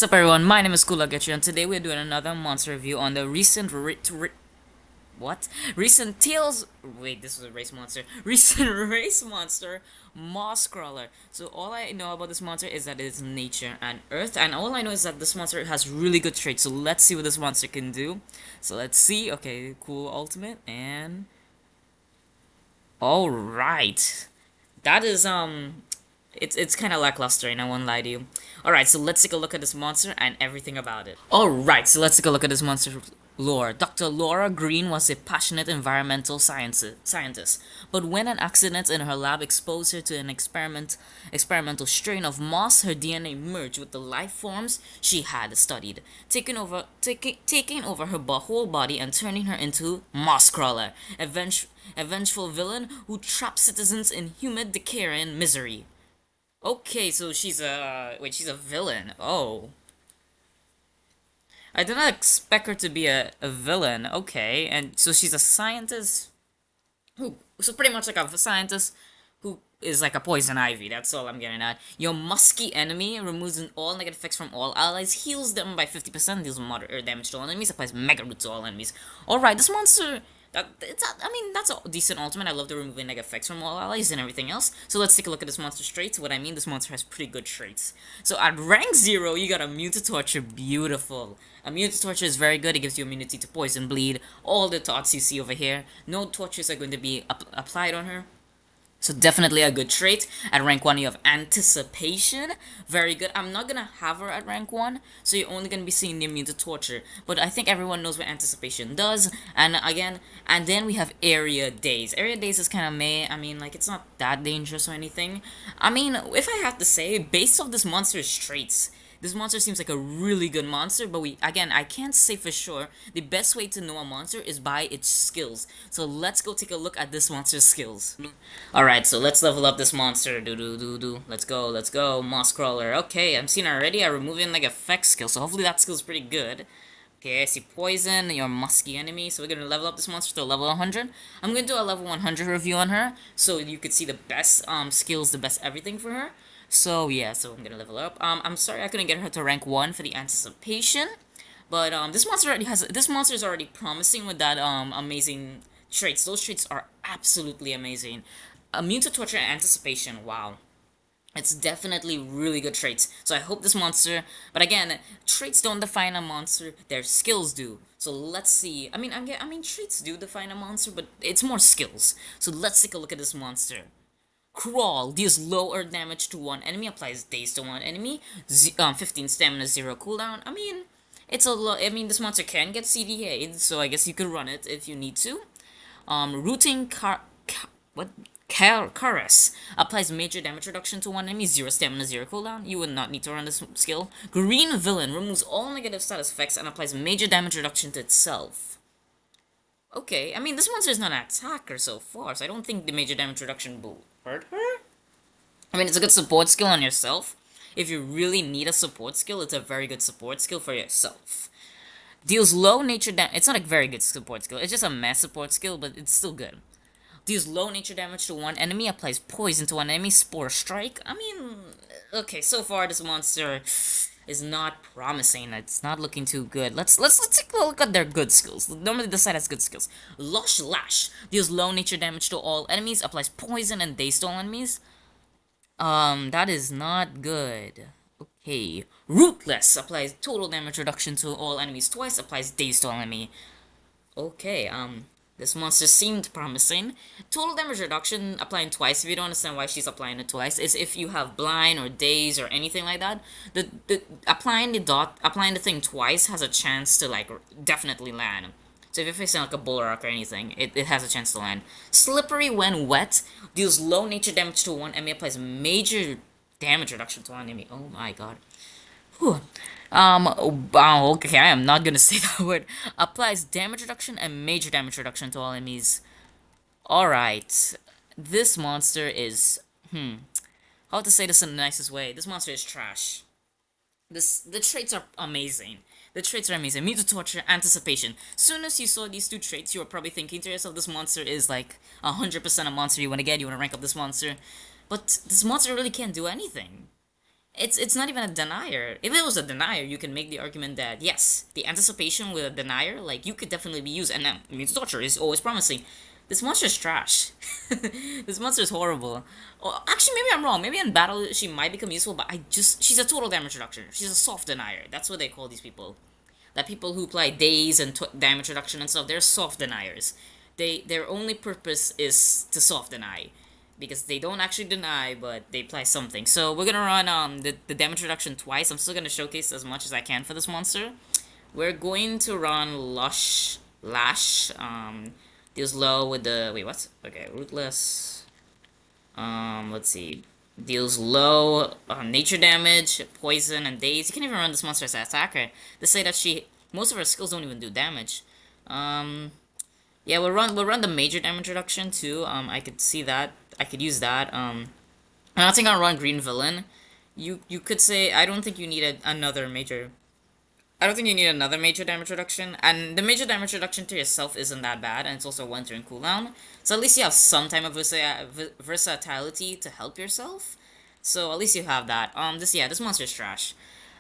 What's up everyone, my name is Kulagetri and today we're doing another monster review on the recent Tales wait, this was a race monster. Recent race monster Moss Crawler. So all I know about this monster is that it is nature and earth, and all I know is that this monster has really good traits. So let's see what this monster can do. So let's see. Okay, cool ultimate and alright. That is it's kind of lackluster, and I won't lie to you. Alright, so let's take a look at this monster and everything about it. Alright, so let's take a look at this monster lore. Dr. Laura Green was a passionate environmental scientist, but when an accident in her lab exposed her to an experimental strain of moss, her DNA merged with the life forms she had studied, taking over her whole body and turning her into Mosscrawler, a vengeful villain who traps citizens in humid, decay, and misery. Okay, so she's a villain. Oh. I did not expect her to be a villain. Okay, and so she's a scientist so pretty much like a scientist who is like a poison ivy. That's all I'm getting at. Your musky enemy removes all negative effects from all allies, heals them by 50%, deals moderate damage to all enemies, applies mega root to all enemies. Alright, this monster that's a decent ultimate. I love the removing negative effects from all allies and everything else. So let's take a look at this monster's traits. What I mean, this monster has pretty good traits. So at rank 0, you got Immune to Torture. Beautiful. Immune to Torture is very good. It gives you immunity to poison, bleed, all the thoughts you see over here. No tortures are going to be applied on her. So definitely a good trait. At rank 1 you have Anticipation. Very good. I'm not gonna have her at rank 1, so you're only gonna be seeing the Immune to Torture. But I think everyone knows what Anticipation does. And then we have Area Daze. Area Daze is kinda meh. I mean, like, it's not that dangerous or anything. I mean, if I have to say, based off this monster's traits, this monster seems like a really good monster, but I can't say for sure. The best way to know a monster is by its skills. So let's go take a look at this monster's skills. Alright, so let's level up this monster. Let's go. Moss Crawler. Okay, I'm seeing already. I'm removing like effect skill, so hopefully that skill's pretty good. Okay, I see Poison, your musky enemy. So we're gonna level up this monster to level 100. I'm gonna do a level 100 review on her, so you could see the best skills, the best everything for her. So yeah, so I'm gonna level up. I'm sorry I couldn't get her to rank 1 for the Anticipation, but this monster is already promising with that amazing traits. Those traits are absolutely amazing. Immune to Torture and Anticipation. Wow. It's definitely really good traits. So I hope this monster, but again, traits don't define a monster, their skills do. So let's see. I mean traits do define a monster, but it's more skills. So let's take a look at this monster. Crawl deals lower damage to one enemy, applies daze to one enemy, 15 stamina, 0 cooldown. I mean, it's a lot. I mean, this monster can get CDA'd, so I guess you could run it if you need to. Rooting Caress applies major damage reduction to one enemy, 0 stamina, 0 cooldown. You would not need to run this skill. Green Villain removes all negative status effects and applies major damage reduction to itself. Okay, I mean, this monster is not an attacker so far, so I don't think the major damage reduction will hurt her. I mean, it's a good support skill on yourself. If you really need a support skill, it's a very good support skill for yourself. Deals low nature damage. It's not a very good support skill. It's just a mass support skill, but it's still good. Deals low nature damage to one enemy. Applies poison to one enemy. Spore Strike. I mean, okay. So far, this monster is not promising. It's not looking too good. Let's take a look at their good skills. Normally, this side has good skills. Lush Lash deals low nature damage to all enemies. Applies poison and daze to all enemies. That is not good. Okay. Rootless applies total damage reduction to all enemies twice, applies daze to all enemy. Okay, this monster seemed promising. Total damage reduction applying twice, if you don't understand why she's applying it twice, is if you have blind or daze or anything like that, the applying the thing twice has a chance to like definitely land. So if you're facing like a bull rock or anything, it has a chance to land. Slippery when wet deals low nature damage to one enemy, applies major damage reduction to one enemy. Oh my god. Whew. Okay, I am not gonna say that word. Applies damage reduction and major damage reduction to all enemies. Alright. This monster is, how to say this in the nicest way? This monster is trash. The traits are amazing. The traits are amazing. Immune to Torture, Anticipation. Soon as you saw these two traits, you were probably thinking to yourself, this monster is like 100% a monster you want to get, you want to rank up this monster. But this monster really can't do anything. It's not even a denier. If it was a denier, you can make the argument that yes, the anticipation with a denier, like you could definitely be used, and then means torture is always promising. This monster is trash. This monster is horrible. Oh, actually, maybe I'm wrong. Maybe in battle she might become useful, but she's a total damage reduction. She's a soft denier. That's what they call these people. That people who apply daze and damage reduction and stuff, they're soft deniers. Their only purpose is to soft deny because they don't actually deny, but they apply something. So we're gonna run the damage reduction twice. I'm still gonna showcase as much as I can for this monster. We're going to run Lush Lash. Deals low with the wait, what? Okay, Rootless. Let's see. Deals low nature damage, poison, and daze. You can even run this monster as an attacker. They say that most of her skills don't even do damage. Yeah, we'll run the major damage reduction too. I could see that. I could use that. And I think I'll run Green Villain. You could say I don't think you need another major. I don't think you need another major damage reduction, and the major damage reduction to yourself isn't that bad, and it's also one turn cooldown. So at least you have some type of versatility to help yourself. So at least you have that. This monster is trash.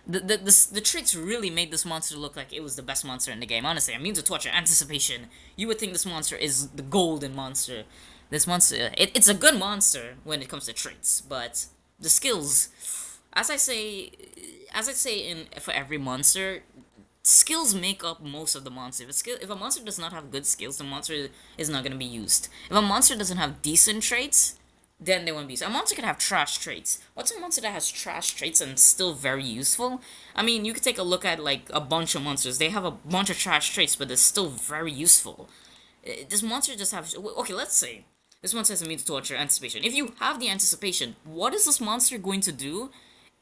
The traits really made this monster look like it was the best monster in the game. Honestly, Immune to Torture, Anticipation. You would think this monster is the golden monster. This monster, it's a good monster when it comes to traits, but the skills, as I say, in for every monster, skills make up most of the monster. If a monster does not have good skills, the monster is not going to be used. If a monster doesn't have decent traits, then they won't be used. A monster can have trash traits. What's a monster that has trash traits and still very useful? I mean, you could take a look at like a bunch of monsters. They have a bunch of trash traits, but they're still very useful. This monster just have okay. Let's say this monster has Immune to Torture, Anticipation. If you have the Anticipation, what is this monster going to do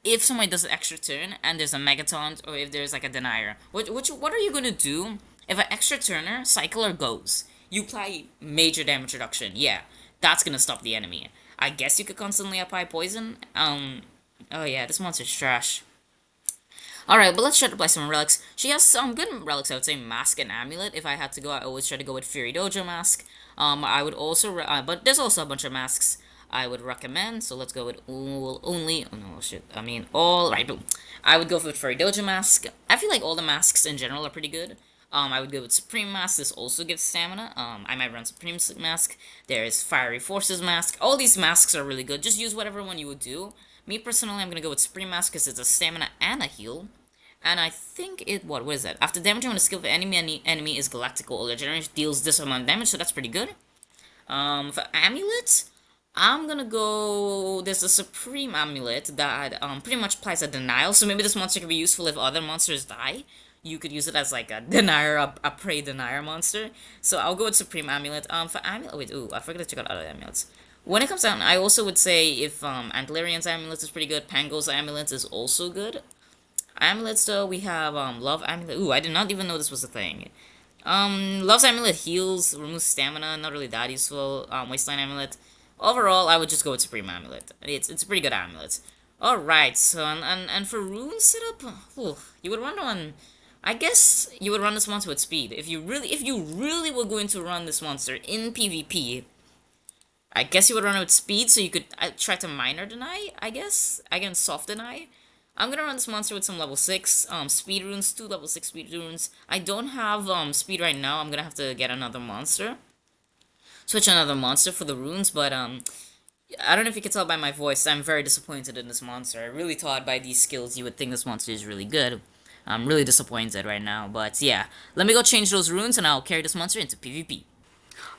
if somebody does an extra turn and there's a Megaton or if there's like a Denier? What are you gonna do if an extra turner cycler goes? You apply major damage reduction. Yeah, that's gonna stop the enemy. I guess you could constantly apply poison. Oh yeah, this monster's trash. Alright, but let's try to apply some relics. She has some good relics, I would say Mask and Amulet. If I had to go, I always try to go with Fury Dojo Mask. I would also, but there's also a bunch of masks I would recommend. So let's go with only, oh no, shit, I mean, all, right, boom. I would go with Fury Dojo Mask. I feel like all the masks in general are pretty good. I would go with Supreme Mask. This also gives stamina. I might run Supreme Mask. There's Fiery Forces Mask. All these masks are really good. Just use whatever one you would do. Me personally, I'm gonna go with Supreme Mask because it's a stamina and a heal. And I think what is that? After damaging when a skill of enemy is galactical or legendary, deals this amount of damage, so that's pretty good. For Amulet, I'm gonna go. There's a Supreme Amulet that pretty much applies a denial, so maybe this monster could be useful if other monsters die. You could use it as like a denier, a prey denier monster. So I'll go with Supreme Amulet. For Amulet, wait, ooh, I forgot to check out other amulets. When it comes down, I also would say if Antlarian's Amulet is pretty good, Pango's Amulet is also good. Amulets though, we have Love Amulet. Ooh, I did not even know this was a thing. Love's Amulet heals, removes stamina, not really that useful. Wasteland Amulet. Overall, I would just go with Supreme Amulet. It's a pretty good amulet. Alright, so and for rune setup, ooh, you would run on. I guess you would run this monster with speed. If you really were going to run this monster in PvP, I guess you would run it with speed, so you could try to minor deny, I guess, against soft deny. I'm gonna run this monster with some level 6 speed runes, 2 level 6 speed runes. I don't have speed right now. I'm gonna have to get another monster. Switch another monster for the runes, but I don't know if you can tell by my voice, I'm very disappointed in this monster. I really thought by these skills you would think this monster is really good. I'm really disappointed right now, but yeah. Let me go change those runes and I'll carry this monster into PvP.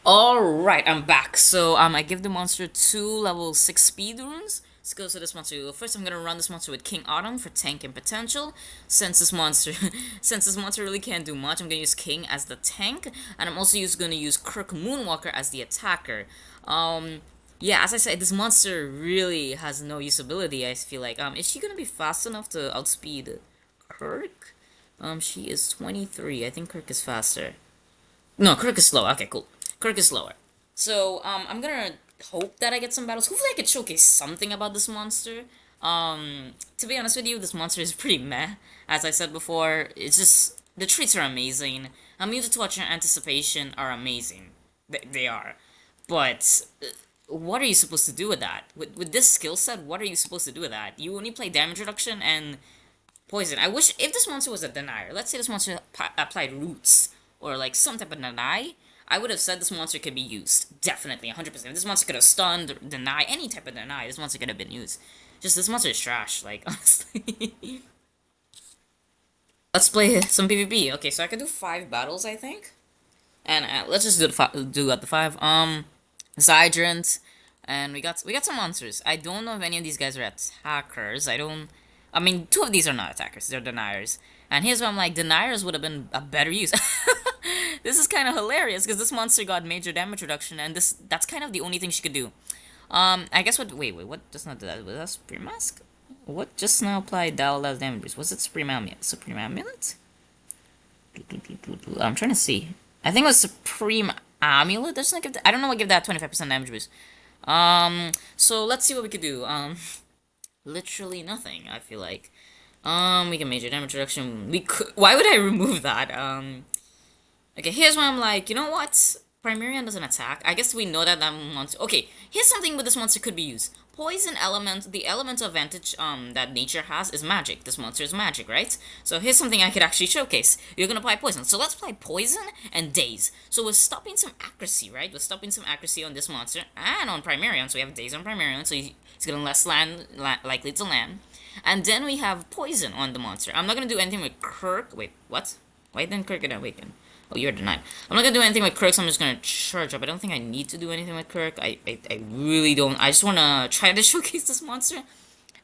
Alright, I'm back. So, I give the monster 2 level 6 speed runes. Let's go to this monster. First, I'm gonna run this monster with King Autumn for tank and potential. Since this monster, since this monster really can't do much, I'm gonna use King as the tank, and I'm also gonna use Kirk Moonwalker as the attacker. Yeah, as I said, this monster really has no usability. I feel like, is she gonna be fast enough to outspeed Kirk? She is 23. I think Kirk is faster. No, Kirk is slow. Okay, cool. Kirk is slower. So, I'm gonna hope that I get some battles. Hopefully I could showcase something about this monster. To be honest with you, this monster is pretty meh. As I said before, it's just, the traits are amazing. Immune to Torture and Anticipation are amazing. They are. But, what are you supposed to do with that? With this skill set, what are you supposed to do with that? You only play damage reduction and poison. I wish if this monster was a denier, let's say this monster applied roots or like some type of deny, I would have said this monster could be used. Definitely, 100%. This monster could have stunned, deny, any type of deny, this monster could have been used. Just this monster is trash, like, honestly. Let's play some PvP. Okay, so I can do 5 battles, I think. And let's just do at the 5. Zydrant, and we got some monsters. I don't know if any of these guys are attackers. I mean, 2 of these are not attackers. They're deniers. And here's where I'm like, deniers would have been a better use. This is kind of hilarious because this monster got major damage reduction, and that's kind of the only thing she could do. I guess what does not do that? Was that Supreme Mask? What just now applied dial less damage? Was it Supreme Amulet? Supreme Amulet? I'm trying to see. I think it was Supreme Amulet. I don't know what give that 25% damage boost. So let's see what we could do. Literally nothing, I feel like. We can major damage reduction. Why would I remove that? Okay, here's where I'm like, you know what? Primarian doesn't attack. I guess we know that monster. Okay, here's something where this monster could be used. Poison element, the element advantage that nature has is magic. This monster is magic, right? So here's something I could actually showcase. You're gonna apply poison. So let's apply poison and daze. So we're stopping some accuracy, right? We're stopping some accuracy on this monster and on Primarian. So we have daze on Primarian, so he's gonna less likely to land. And then we have poison on the monster. I'm not gonna do anything with Kirk. Wait, what? Why didn't Kirk get awakened? Oh, you're denied. I'm not gonna do anything with Kirk, so I'm just gonna charge up. I don't think I need to do anything with Kirk. I really don't. I just wanna try to showcase this monster.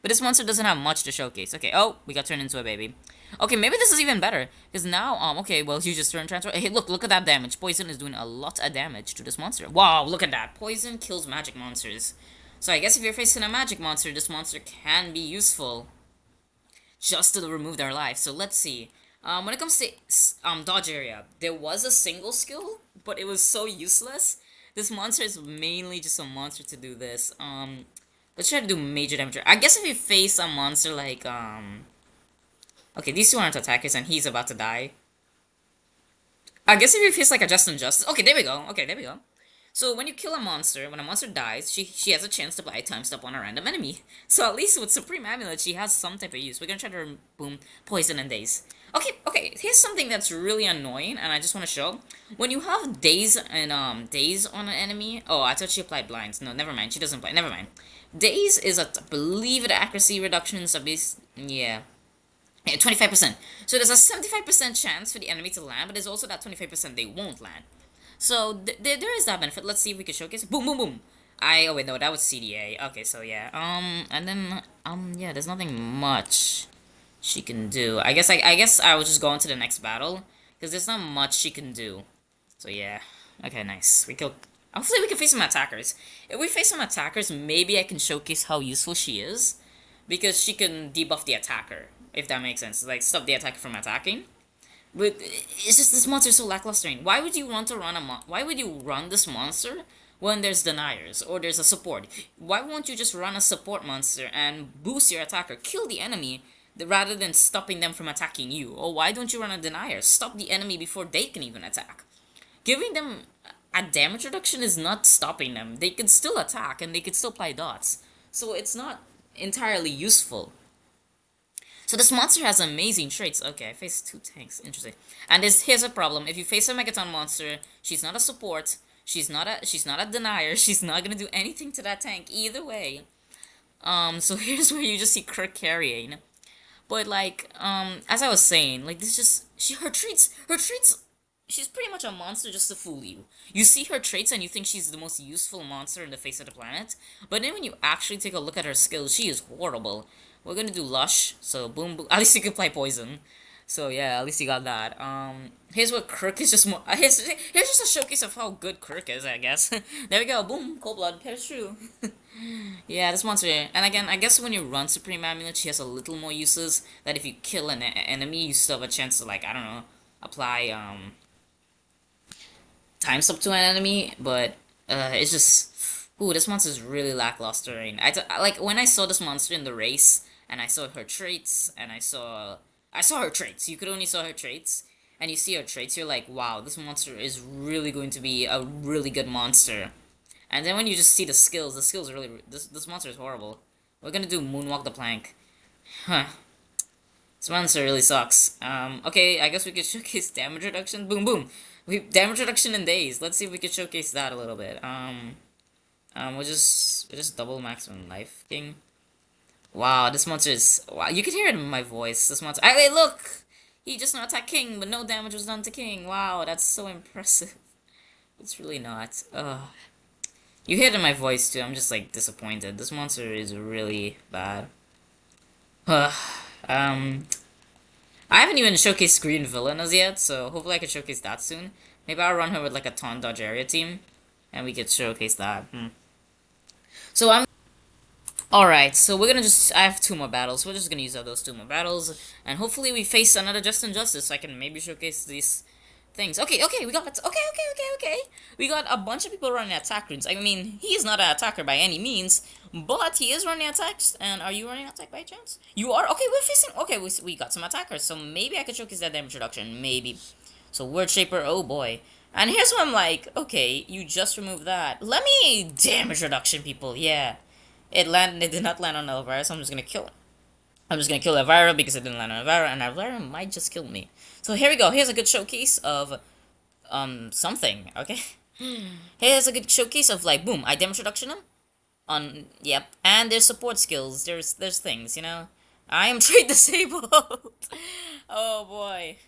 But this monster doesn't have much to showcase. Okay, oh, we got turned into a baby. Okay, maybe this is even better. Because now, okay, well, you just turn transfer. Hey, look at that damage. Poison is doing a lot of damage to this monster. Wow, look at that. Poison kills magic monsters. So I guess if you're facing a magic monster, this monster can be useful. Just to remove their life. So let's see. When it comes to dodge area, there was a single skill, but it was so useless. This monster is mainly just a monster to do this. Let's try to do major damage. I guess if you face a monster like okay, these 2 aren't attackers, and he's about to die. I guess if you face like a Just Injustice. Okay, there we go. Okay, there we go. So when you kill a monster, when a monster dies, she has a chance to apply a time stop on a random enemy. So at least with Supreme Amulet, she has some type of use. We're gonna try to boom poison and daze. Okay. Here's something that's really annoying, and I just want to show. When you have daze and daze on an enemy. Oh, I thought she applied blinds. No, never mind. She doesn't apply. Never mind. Daze is I believe it accuracy reductions of this. Yeah. 25%. So there's a 75% chance for the enemy to land, but there's also that 25% they won't land. So there is that benefit. Let's see if we can showcase it. Boom, boom, boom. Oh wait, no, that was CDA. Okay, so yeah. And then yeah, there's nothing much she can do. I guess I will just go on to the next battle because there's not much she can do. So yeah. Okay, nice. Hopefully we can face some attackers. If we face some attackers, maybe I can showcase how useful she is because she can debuff the attacker, if that makes sense. Like stop the attacker from attacking. But it's just this monster is so lackluster. Why would you want to run Why would you run this monster when there's deniers or there's a support? Why won't you just run a support monster and boost your attacker, kill the enemy, rather than stopping them from attacking you? Or why don't you run a denier? Stop the enemy before they can even attack. Giving them a damage reduction is not stopping them. They can still attack and they can still apply dots. So it's not entirely useful. So this monster has amazing traits. Okay, I faced 2 tanks. Interesting. And here's a problem. If you face a Megaton monster, she's not a support. She's not a denier. She's not gonna do anything to that tank either way. So here's where you just see Kirk carrying. But like, as I was saying, like this just her traits she's pretty much a monster just to fool you. You see her traits and you think she's the most useful monster in the face of the planet, but then when you actually take a look at her skills, she is horrible. We're gonna do Lush, so boom, boom. At least you can play Poison. So yeah, at least you got that. Here's what Kirk is just more. Here's just a showcase of how good Kirk is, I guess. There we go, boom, Cold Blood, Perish True. Yeah, this monster. And again, I guess when you run Supreme Amulet, she has a little more uses. That if you kill an enemy, you still have a chance to, like, I don't know, apply time stop to an enemy. But it's just, ooh, this monster is really lackluster. And like when I saw this monster in the race, and I saw her traits, and I saw her traits. You could only saw her traits, and you see her traits. You're like, wow, this monster is really going to be a really good monster. And then when you just see the skills are really this monster is horrible. We're gonna do Moonwalk the Plank. Huh. This monster really sucks. Okay, I guess we could showcase damage reduction. Boom, boom. We damage reduction in days. Let's see if we could showcase that a little bit. We'll just double maximum life king. Wow, this monster is wow. You can hear it in my voice. This monster. Wait, look. He just not attacked king, but no damage was done to king. Wow, that's so impressive. It's really not. Ugh. You hear it in my voice too. I'm just like disappointed. This monster is really bad. um. I haven't even showcased Green Villain as yet, so hopefully I can showcase that soon. Maybe I'll run her with like a Taunt Dodge area team, and we could showcase that. So I'm alright, so we're gonna I have two more battles. We're just gonna use up those two more battles, and hopefully we face another Just Injustice so I can maybe showcase these things. Okay, we got okay. We got a bunch of people running attack runes. I mean, he is not an attacker by any means, but he is running attacks. And are you running attack by chance? You are? Okay, we're facing... Okay, we got some attackers, so maybe I could showcase that damage reduction. Maybe. So, Word Shaper, oh boy. And here's what I'm like, okay, you just removed that. Let me damage reduction, people, yeah. It did not land on Elvira, so I'm just gonna kill him. I'm just gonna kill Elvira because it didn't land on Elvira, and Elvira might just kill me. So here we go. Here's a good showcase of something. Okay. Here's a good showcase of like boom. I damage reduction him. On yep. And there's support skills. There's things. You know. I am trade disabled. Oh boy.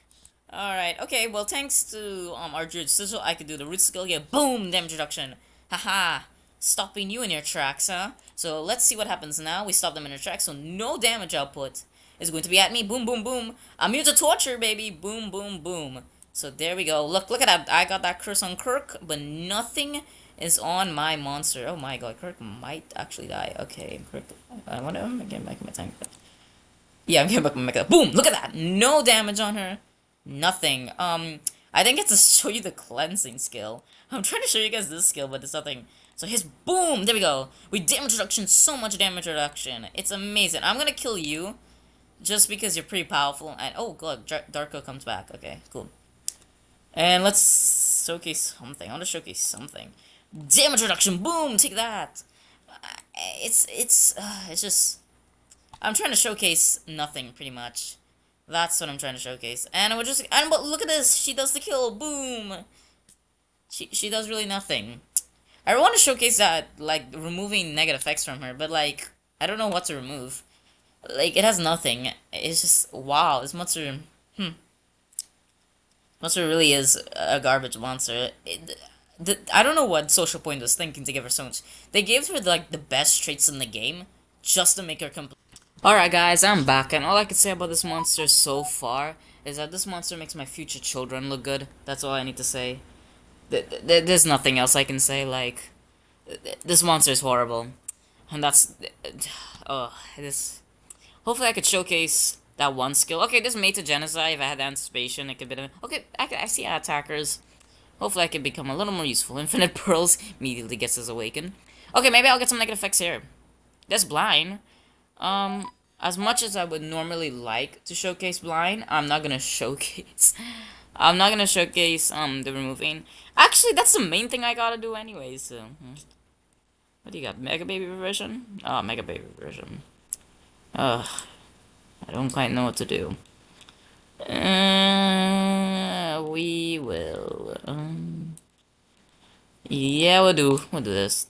Alright, okay, well thanks to our Druid Sigil, I could do the root skill here. Boom! Damage reduction. Haha. Stopping you in your tracks, huh? So let's see what happens now. We stop them in their tracks, so no damage output is going to be at me. Boom, boom, boom. I'm immune to torture, baby. Boom, boom, boom. So there we go. Look at that. I got that curse on Kirk, but nothing is on my monster. Oh my god, Kirk might actually die. Okay, Kirk. I wonder if I'm getting back in my tank. Yeah, I'm getting back in my tank. Boom! Look at that. No damage on her. Nothing. I think it's to show you the cleansing skill. I'm trying to show you guys this skill, but there's nothing. So his boom! There we go. We damage reduction, so much damage reduction. It's amazing. I'm gonna kill you, just because you're pretty powerful. And oh god, Darko comes back. Okay, cool. And let's showcase something. I want to showcase something. Damage reduction, boom! Take that. It's just. I'm trying to showcase nothing, pretty much. That's what I'm trying to showcase. And we're just but look at this. She does the kill. Boom. She does really nothing. I want to showcase that like removing negative effects from her, but like I don't know what to remove. Like it has nothing. It's just wow, this monster monster really is a garbage monster. I don't know what Social Point was thinking to give her so much. They gave her like the best traits in the game just to make her complete. Alright guys, I'm back, and all I can say about this monster so far is that this monster makes my future children look good. That's all I need to say. There's nothing else I can say, like, this monster is horrible. And that's, this, hopefully I could showcase that one skill. Okay, this Meta Genocide, if I had anticipation, it could be, okay, I see attackers. Hopefully I could become a little more useful. Infinite Pearls immediately gets us awakened. Okay, maybe I'll get some negative effects here. That's blind. As much as I would normally like to showcase blind, I'm not gonna showcase. I'm not gonna showcase the removing. Actually, that's the main thing I gotta do anyways. So, what do you got? Mega Baby Reversion? Oh, Mega Baby Reversion. I don't quite know what to do. We will. Yeah, we'll do this.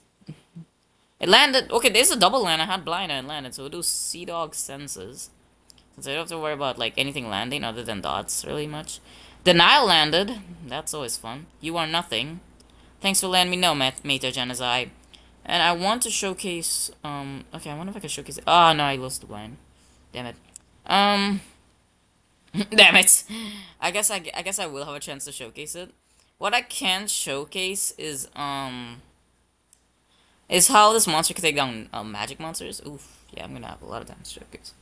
It landed. Okay, there's a double land. I had blind and it landed, so we'll do Sea Dog Senses. Since I don't have to worry about like anything landing other than dots really much. Denial landed. That's always fun. You are nothing. Thanks for letting me know, Meta Genocide. And I want to showcase. Okay, I wonder if I can showcase it. Oh no, I lost the blind. Damn it. Damn it. I guess I will have a chance to showcase it. What I can showcase is how this monster can take down magic monsters. Oof, yeah, I'm gonna have a lot of damage to showcase.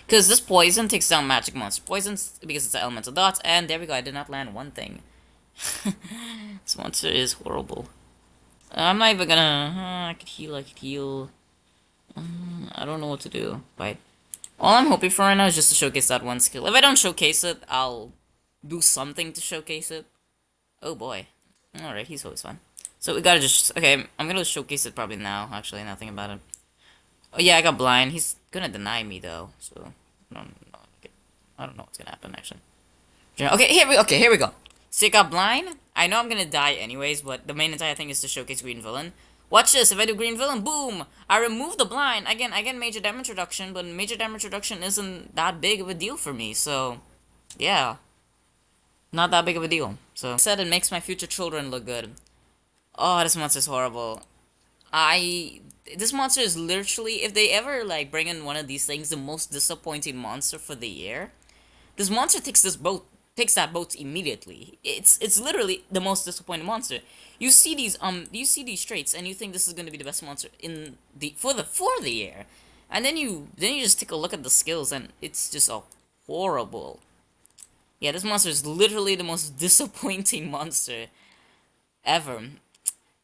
Because this poison takes down magic monsters. Poison because it's an elemental dot, and there we go, I did not land one thing. This monster is horrible. I'm not even gonna... I could heal. I don't know what to do, but... All I'm hoping for right now is just to showcase that one skill. If I don't showcase it, I'll do something to showcase it. Oh boy. Alright, he's always fine. So we gotta just okay. I'm gonna showcase it probably now. Actually, nothing about it. Oh yeah, I got blind. He's gonna deny me though. So I don't know. I don't know what's gonna happen actually. Okay, here we go. So I got blind. I know I'm gonna die anyways, but the main entire thing is to showcase green villain. Watch this. If I do green villain, boom! I remove the blind. Again, I get major damage reduction, but major damage reduction isn't that big of a deal for me. So yeah, not that big of a deal. So said it makes my future children look good. Oh, this monster's horrible. I this monster is literally if they ever like bring in one of these things, the most disappointing monster for the year. This monster takes that boat immediately. It's literally the most disappointing monster. You see these traits and you think this is gonna be the best monster in the for the year. And then you just take a look at the skills and it's just a horrible. Yeah, this monster is literally the most disappointing monster ever.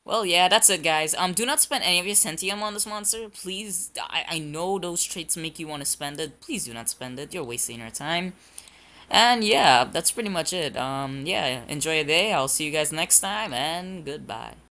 Well, yeah, that's it, guys. Do not spend any of your Centium on this monster. Please, I know those traits make you want to spend it. Please do not spend it. You're wasting your time. And yeah, that's pretty much it. Yeah, enjoy your day. I'll see you guys next time, and goodbye.